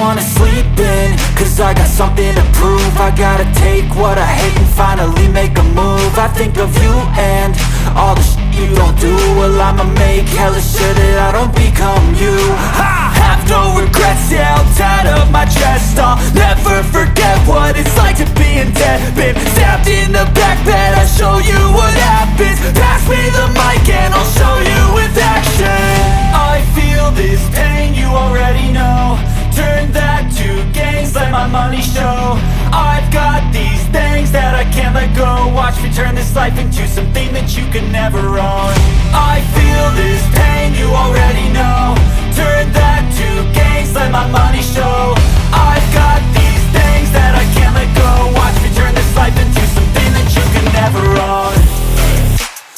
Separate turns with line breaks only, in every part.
wanna sleep in, cause I got something to prove. I gotta take what I hate and finally make a move. I think of you and all the shit you don't do. Well, I'ma make hella sure that I don't become you. I have no regrets, yeah, I'll tie up my chest. I'll never forget what it's like to be in debt. Been stabbed in the back bed, I'll show you what happens. Pass me the mic and I'll show you with action. I feel this pain, you already know. Turn that to gains, let my money show. I've got these things that I can't let go. Watch me turn this life into something that you can never own. I feel this pain, you already know. Turn that to gains, let my money show. I've got these things that I can't let go. Watch me turn this life into something that you can never own.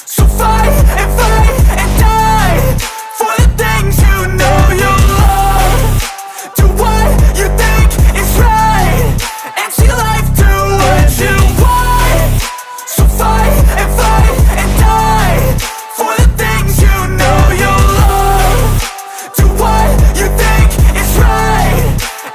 So fight and die for the things you know you love. Do what you think is right and see life do what you want. So fight and die for the things you know you love. Do what you think is right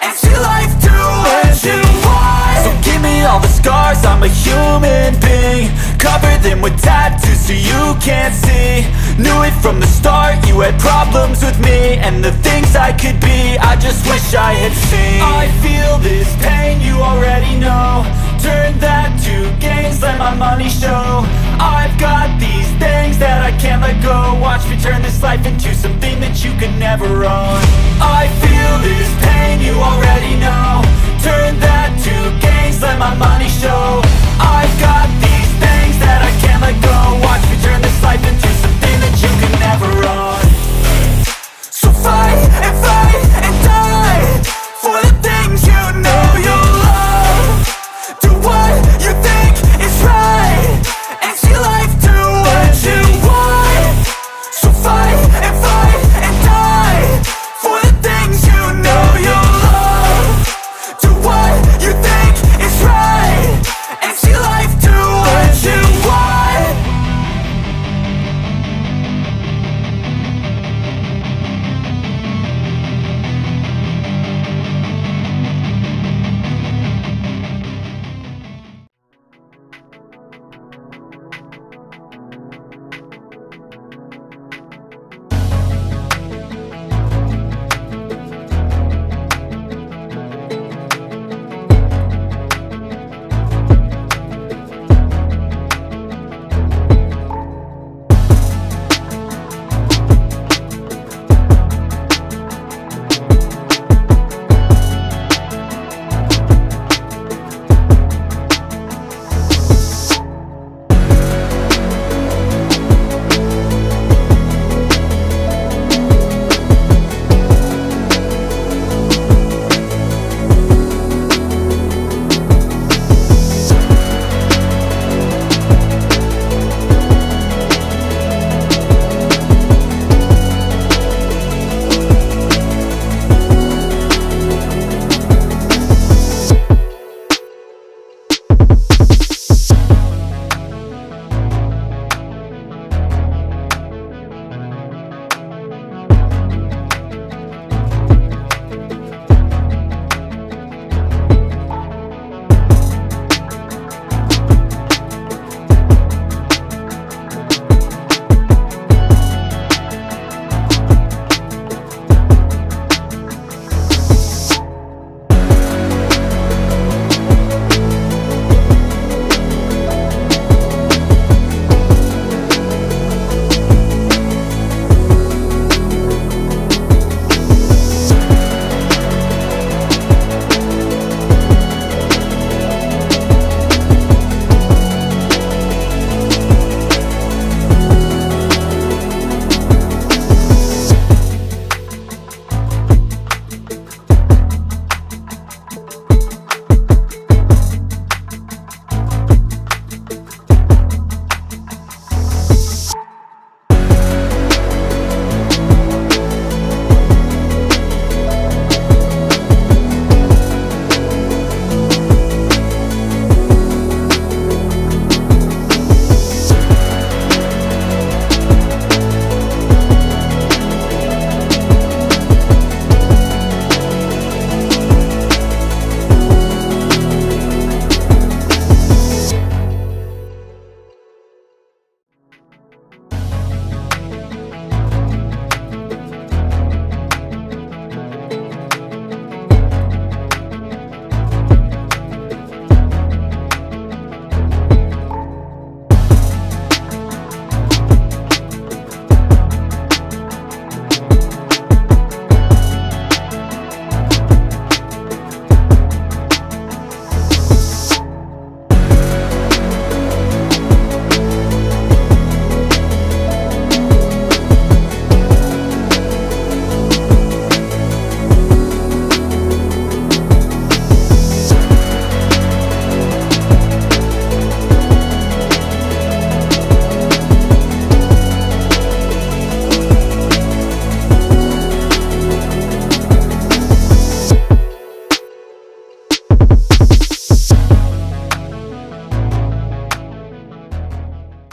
and see life do what you want. So give me all the scars, I'm a human being. Cover them with tattoos so you can't see. Knew it from the start, you had problems with me and the things I could be, I just wish I had seen. I feel this pain, you already know. Turn that to gains, let my money show. I've got these things that I can't let go. Watch me turn this life into something that you can never own. I feel this pain, you already know. Turn that